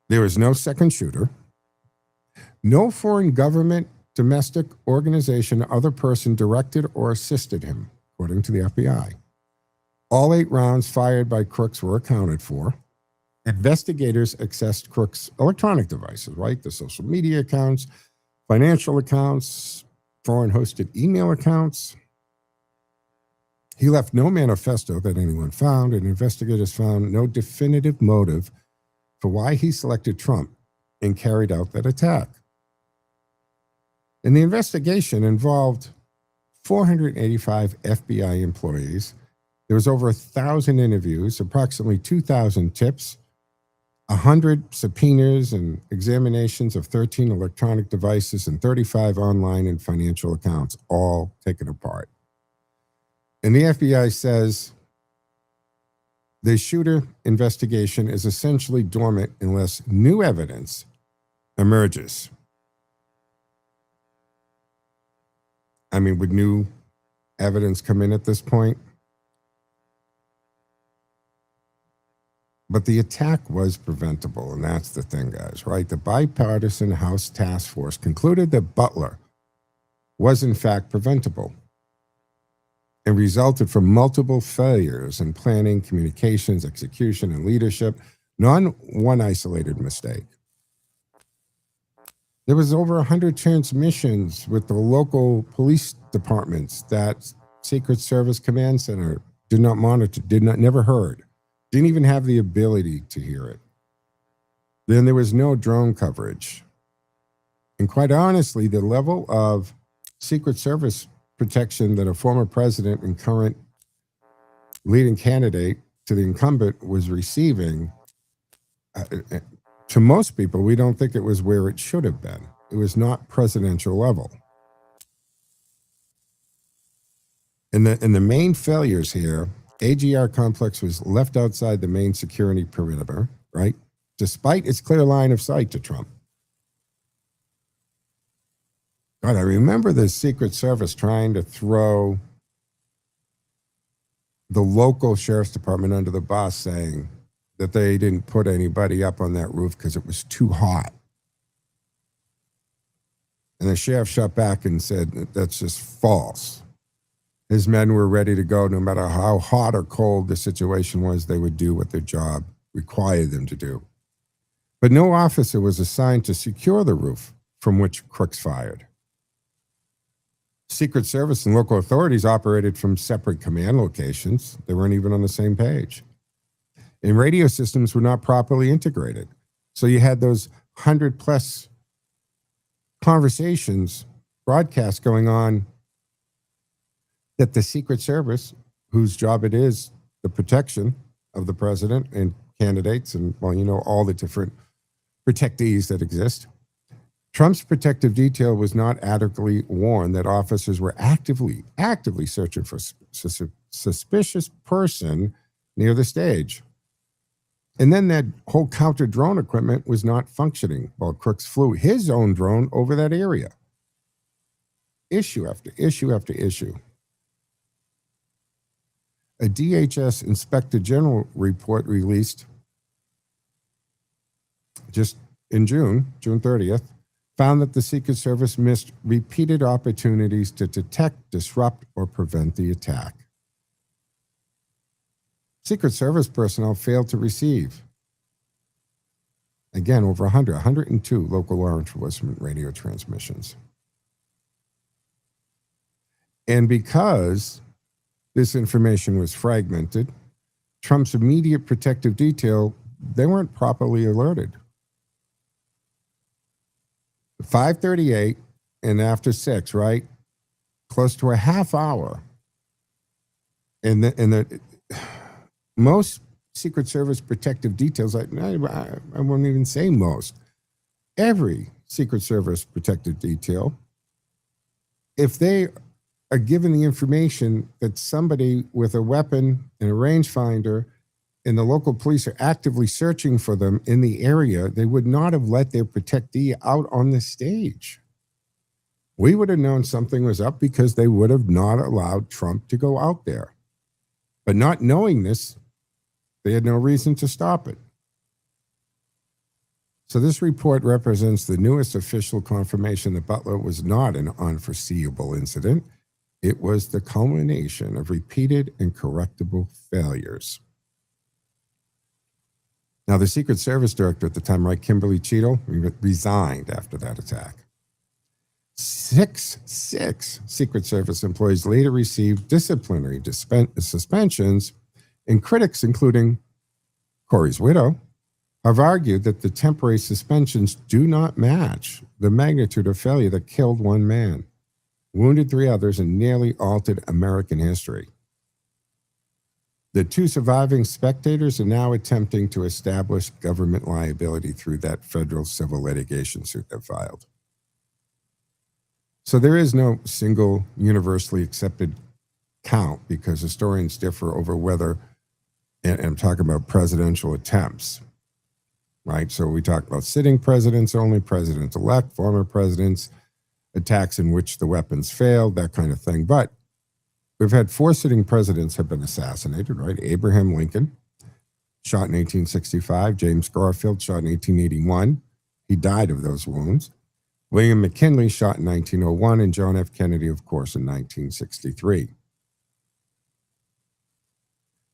There was no second shooter. No foreign government, domestic organization, or other person directed or assisted him, according to the FBI. All 8 rounds fired by Crooks were accounted for. Investigators accessed Crooks' electronic devices, right? The social media accounts, financial accounts, foreign hosted email accounts. He left no manifesto that anyone found, and investigators found no definitive motive for why he selected Trump and carried out that attack. And the investigation involved 485 FBI employees. There was over 1,000 interviews, approximately 2,000 tips, 100 subpoenas and examinations of 13 electronic devices and 35 online and financial accounts, all taken apart. And the FBI says the shooter investigation is essentially dormant unless new evidence emerges. I mean, would new evidence come in at this point? But the attack was preventable, and that's the thing, guys, right? The bipartisan House task force concluded that Butler was, in fact, preventable and resulted from multiple failures in planning, communications, execution, and leadership, not one isolated mistake. There was over 100 transmissions with the local police departments that Secret Service Command Center did not monitor, never heard, didn't even have the ability to hear it. Then there was no drone coverage. And quite honestly, the level of Secret Service protection that a former president and current leading candidate to the incumbent was receiving, to most people, we don't think it was where it should have been. It was not presidential level. And the main failures here, AGR complex was left outside the main security perimeter, right? despite its clear line of sight to Trump. God, I remember the Secret Service trying to throw the local sheriff's department under the bus, saying that they didn't put anybody up on that roof because it was too hot. And the sheriff shot back and said that that's just false. His men were ready to go no matter how hot or cold the situation was. They would do what their job required them to do. But no officer was assigned to secure the roof from which crooks fired. Secret Service and local authorities operated from separate command locations. They weren't even on the same page. And radio systems were not properly integrated. So you had those 100+ conversations, broadcasts going on that the Secret Service, whose job it is the protection of the president and candidates and, well, you know, all the different protectees that exist. Trump's protective detail was not adequately warned that officers were actively searching for suspicious person near the stage. And then that whole counter drone equipment was not functioning while Crooks flew his own drone over that area. Issue after issue after issue. A DHS Inspector General report released just in June 30th, found that the Secret Service missed repeated opportunities to detect, disrupt, or prevent the attack. Secret Service personnel failed to receive, again, over 102 local law enforcement radio transmissions. And because this information was fragmented, Trump's immediate protective detail, they weren't properly alerted. 5:38 and after 6, right? Close to a half hour. And most Secret Service protective details, I won't even say most, every Secret Service protective detail, if they are given the information that somebody with a weapon and a rangefinder and the local police are actively searching for them in the area, they would not have let their protectee out on the stage. We would have known something was up because they would have not allowed Trump to go out there. But not knowing this, they had no reason to stop it. So this report represents the newest official confirmation that Butler was not an unforeseeable incident. It was the culmination of repeated and correctable failures. Now, the Secret Service director at the time, right, Kimberly Cheadle, resigned after that attack. Six Secret Service employees later received disciplinary suspensions, and critics, including Corey's widow, have argued that the temporary suspensions do not match the magnitude of failure that killed one man, wounded 3 others, and nearly altered American history. The 2 surviving spectators are now attempting to establish government liability through that federal civil litigation suit they filed. So there is no single universally accepted count because historians differ over whether, and I'm talking about presidential attempts, right? So we talk about sitting presidents only, presidents-elect, former presidents, attacks in which the weapons failed, that kind of thing. But we've had 4 sitting presidents have been assassinated, right? Abraham Lincoln, shot in 1865. James Garfield, shot in 1881. He died of those wounds. William McKinley, shot in 1901. And John F. Kennedy, of course, in 1963.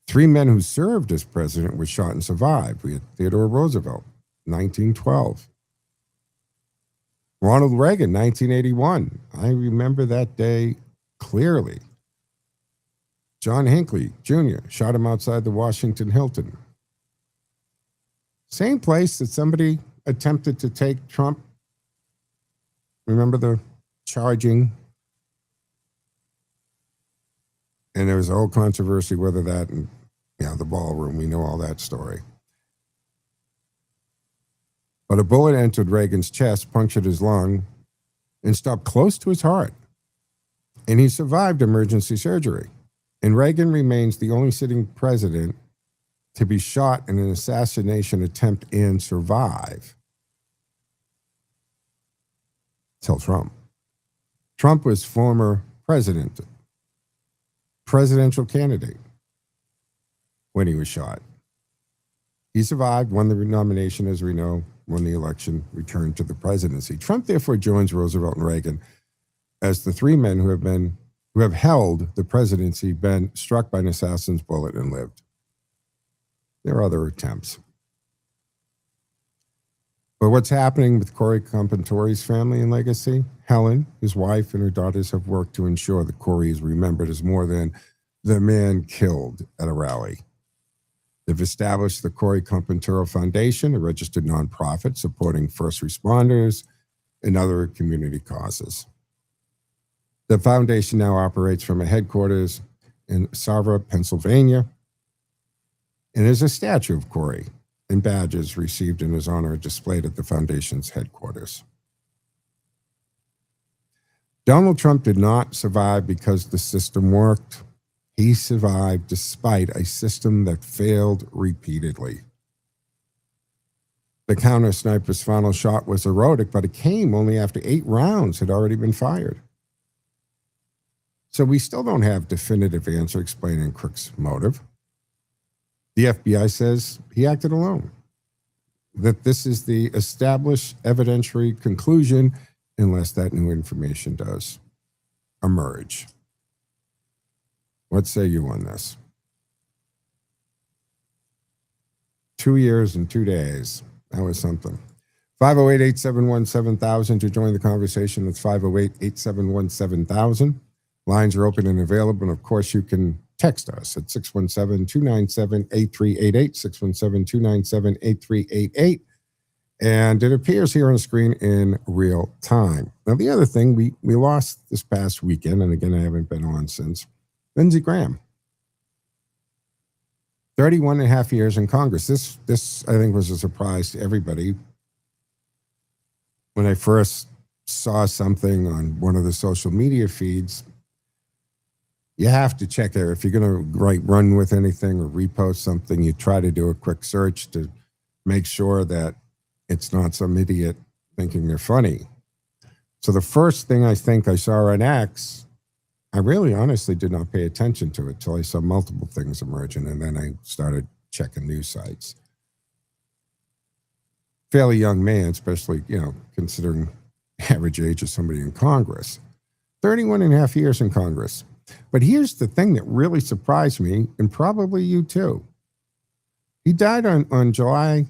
3 men who served as president were shot and survived. We had Theodore Roosevelt, 1912. Ronald Reagan, 1981. I remember that day clearly. John Hinckley Jr. shot him outside the Washington Hilton. Same place that somebody attempted to take Trump. Remember the charging? And there was a whole controversy whether that, and the ballroom, we know all that story. But a bullet entered Reagan's chest, punctured his lung, and stopped close to his heart. And he survived emergency surgery. And Reagan remains the only sitting president to be shot in an assassination attempt and survive. Tell Trump. Trump was former presidential candidate when he was shot. He survived, won the nomination, as we know, won the election, returned to the presidency. Trump therefore joins Roosevelt and Reagan as the three men who have held the presidency, been struck by an assassin's bullet and lived. There are other attempts. But what's happening with Corey Comperatore family and legacy? Helen, his wife, and her daughters have worked to ensure that Corey is remembered as more than the man killed at a rally. They've established the Corey Comperatore Foundation, a registered nonprofit supporting first responders and other community causes. The foundation now operates from a headquarters in Savra, Pennsylvania, and there's a statue of Corey and badges received in his honor displayed at the foundation's headquarters. Donald Trump did not survive because the system worked. He survived despite a system that failed repeatedly. The counter sniper's final shot was heroic, but it came only after 8 rounds had already been fired. So we still don't have definitive answer explaining Crook's motive. The FBI says he acted alone, that this is the established evidentiary conclusion unless that new information does emerge. What say you on this? 2 years and 2 days. That was something. 508-871-7000 to join the conversation. It's 508-871-7000. Lines are open and available. And of course, you can text us at 617-297-8388, 617-297-8388. And it appears here on the screen in real time. Now, the other thing, we lost this past weekend, and again, I haven't been on since, Lindsey Graham. 31 and a half years in Congress. This I think, was a surprise to everybody. When I first saw something on one of the social media feeds, you have to check there. If you're going to run with anything or repost something, you try to do a quick search to make sure that it's not some idiot thinking they're funny. So the first thing I think I saw on X, I really honestly did not pay attention to it till I saw multiple things emerging, and then I started checking news sites. Fairly young man, especially, considering average age of somebody in Congress. 31 and a half years in Congress. But here's the thing that really surprised me, and probably you too. He died on July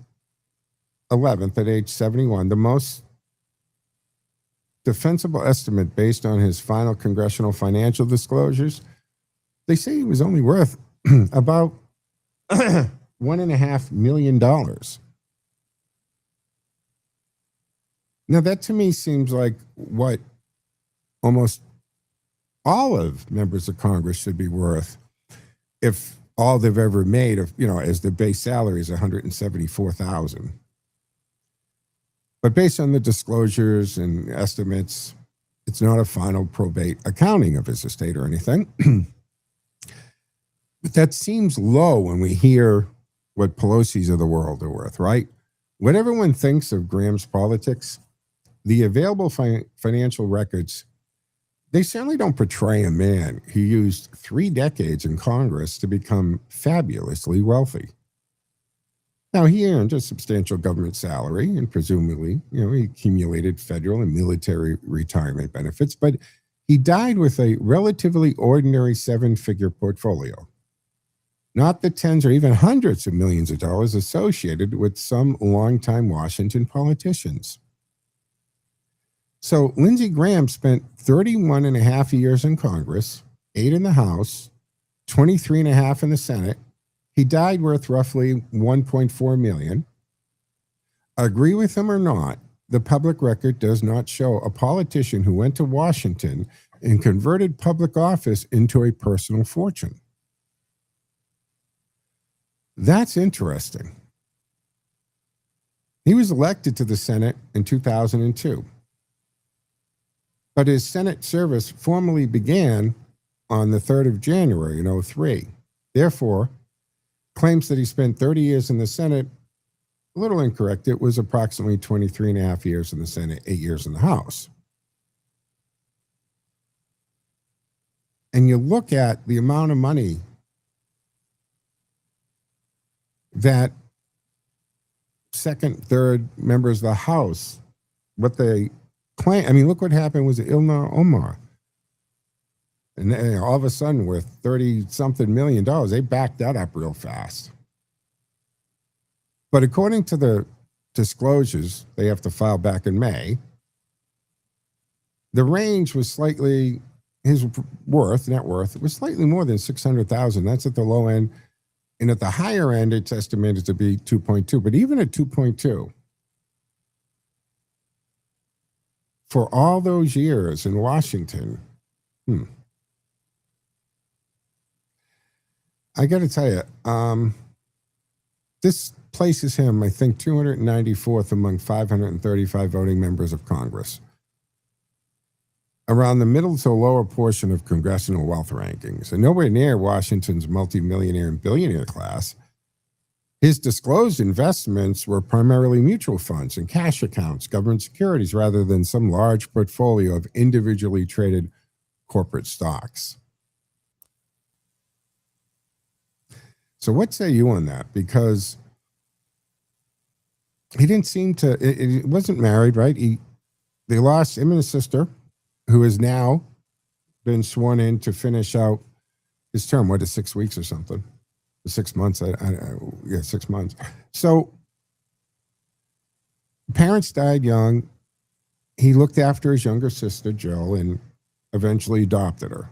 11th at age 71, the most defensible estimate based on his final congressional financial disclosures. They say he was only worth about $1.5 million. Now, that to me seems like what almost all of members of Congress should be worth if all they've ever made as the base salary is $174,000. But based on the disclosures and estimates, it's not a final probate accounting of his estate or anything. But that seems low when we hear what Pelosi's of the world are worth, right? When everyone thinks of Graham's politics, the available financial records, they certainly don't portray a man who used 3 decades in Congress to become fabulously wealthy. Now, he earned a substantial government salary and presumably, he accumulated federal and military retirement benefits, but he died with a relatively ordinary 7-figure portfolio, not the tens or even hundreds of millions of dollars associated with some longtime Washington politicians. So Lindsey Graham spent 31 and a half years in Congress, 8 in the House, 23 and a half in the Senate. He died worth roughly $1.4 million. Agree with him or not, the public record does not show a politician who went to Washington and converted public office into a personal fortune. That's interesting. He was elected to the Senate in 2002. But his Senate service formally began on the 3rd of January in 2003. Therefore, claims that he spent 30 years in the Senate. A little incorrect. It was approximately 23 and a half years in the Senate, 8 years in the House. And you look at the amount of money that second, third members of the House, what they claim. I mean, look what happened with Ilhan Omar. And then all of a sudden, with $30-something million, they backed that up real fast. But according to the disclosures they have to file back in May, the range was slightly, his net worth was slightly more than $600,000. That's at the low end. And at the higher end, it's estimated to be 2.2. But even at 2.2, for all those years in Washington, I got to tell you, this places him, I think, 294th among 535 voting members of Congress, around the middle to lower portion of congressional wealth rankings, and nowhere near Washington's multimillionaire and billionaire class. His disclosed investments were primarily mutual funds and cash accounts, government securities, rather than some large portfolio of individually traded corporate stocks. So what say you on that? Because he didn't seem to, it wasn't married, right? They lost him and his sister, who has now been sworn in to finish out his term. What is 6 weeks or something? 6 months. 6 months. So parents died young. He looked after his younger sister, Jill, and eventually adopted her.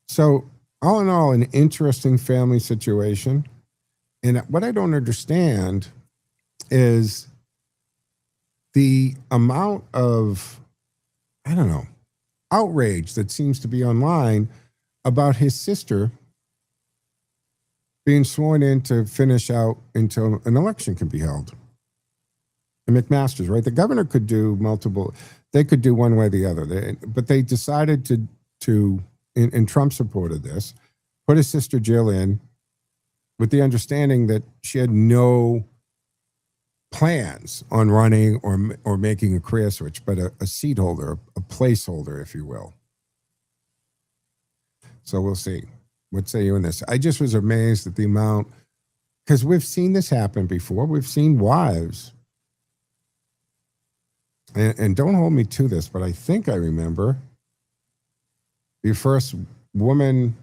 So all in all, an interesting family situation. And what I don't understand is the amount of, outrage that seems to be online about his sister being sworn in to finish out until an election can be held. And McMaster's, right? The governor could do multiple, they could do one way or the other. But they decided to and Trump supported this, put his sister Jill in with the understanding that she had no plans on running or making a career switch, but a seat holder, a placeholder, if you will. So we'll see. What say you in this? I just was amazed at the amount, because we've seen this happen before. We've seen wives, and don't hold me to this, but I think I remember the first woman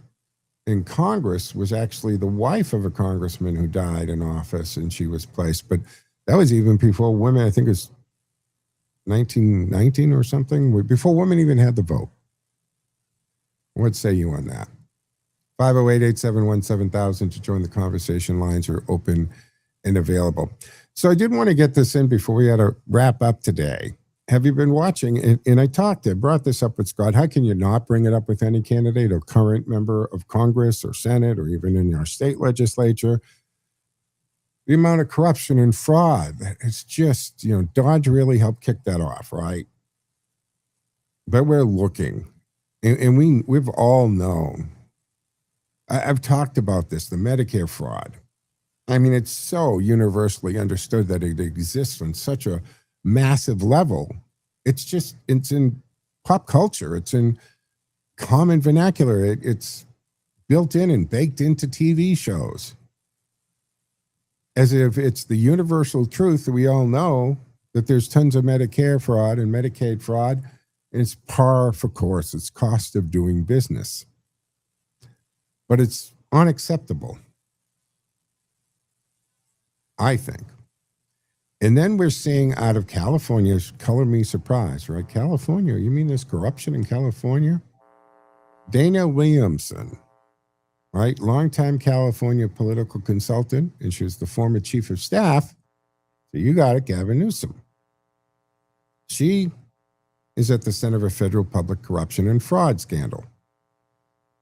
in Congress was actually the wife of a congressman who died in office, and she was placed. But that was even before women, I think it was 1919 or something, before women even had the vote. What say you on that? 508-871-7000 to join the conversation. Lines are open and available. So I did want to get this in before we had to wrap up today. Have you been watching? And I brought this up with Scott. How can you not bring it up with any candidate or current member of Congress or Senate or even in our state legislature? The amount of corruption and fraud, it's just, Dodge really helped kick that off, right? But we're looking, and we've all known. I've talked about this, the Medicare fraud. I mean, it's so universally understood that it exists on such a massive level. It's in pop culture. It's in common vernacular. It's built in and baked into TV shows, as if it's the universal truth that we all know that there's tons of Medicare fraud and Medicaid fraud, and it's par for course. It's cost of doing business. But it's unacceptable, I think. And then we're seeing out of California, color me surprised, right? California, you mean there's corruption in California? Dana Williamson, right? Longtime California political consultant, and she was the former chief of staff. So you got it, Gavin Newsom. She is at the center of a federal public corruption and fraud scandal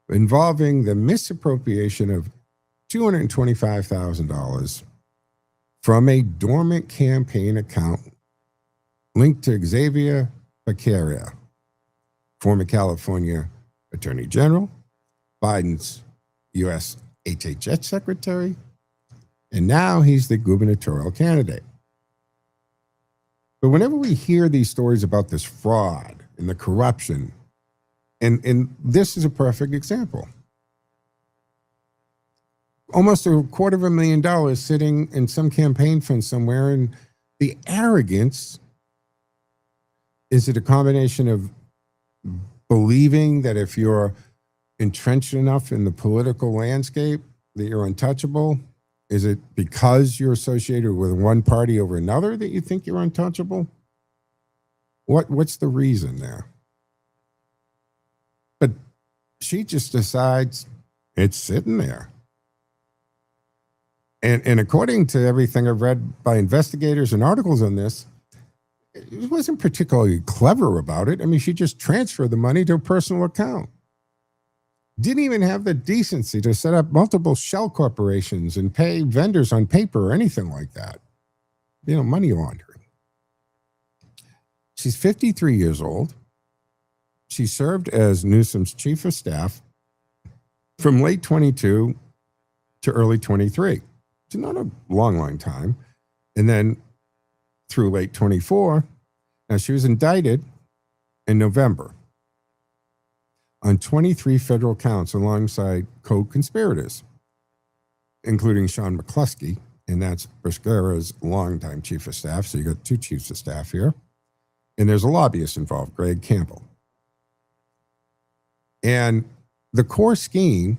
involving the misappropriation of $225,000 from a dormant campaign account linked to Xavier Becerra, former California Attorney General, Biden's U.S. HHS secretary, and now he's the gubernatorial candidate. But whenever we hear these stories about this fraud and the corruption, and this is a perfect example. Almost $250,000 sitting in some campaign fund somewhere, and the arrogance, is it a combination of believing that if you're entrenched enough in the political landscape that you're untouchable? Is it because you're associated with one party over another that you think you're untouchable? What's the reason there? But she just decides it's sitting there. And according to everything I've read by investigators and articles on this, it wasn't particularly clever about it. I mean, she just transferred the money to a personal account. Didn't even have the decency to set up multiple shell corporations and pay vendors on paper or anything like that. You know, money laundering. She's 53 years old. She served as Newsom's chief of staff from late 22 to early 23. It's not a long time. And then through late 24, now she was indicted in November on 23 federal counts alongside co-conspirators, including Sean McCluskey, and that's Becerra's longtime chief of staff. So you got two chiefs of staff here. And there's a lobbyist involved, Greg Campbell. And the core scheme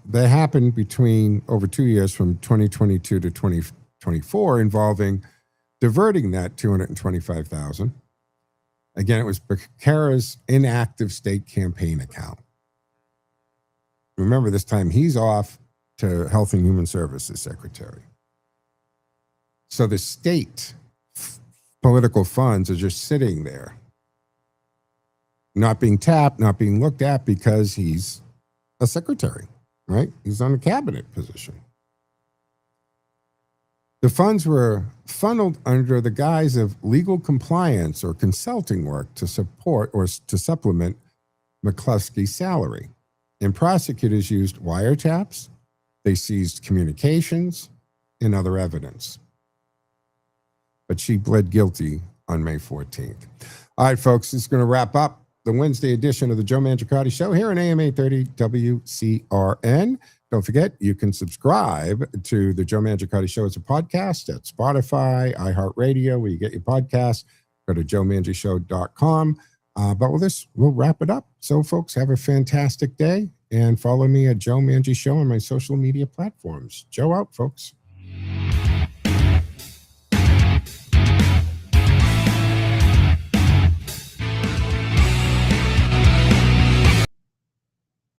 that happened between over 2 years from 2022 to 2024 involving diverting that $225,000. Again, it was Becerra's inactive state campaign account. Remember, this time he's off to Health and Human Services Secretary. So the state political funds are just sitting there, not being tapped, not being looked at because he's a secretary, right? He's on a cabinet position. The funds were funneled under the guise of legal compliance or consulting work to support or to supplement McCluskey's salary. And prosecutors used wiretaps, they seized communications, and other evidence. But she pled guilty on May 14th. All right, folks, this is going to wrap up the Wednesday edition of the Joe Mangiacotti Show here on AM 830 WCRN. Don't forget, you can subscribe to the Joe Mangiacotti Show as a podcast at Spotify, iHeartRadio, where you get your podcasts. Go to joemangishow.com. But with this, we'll wrap it up. So, folks, have a fantastic day and follow me at Joe Mangi Show on my social media platforms. Joe out, folks.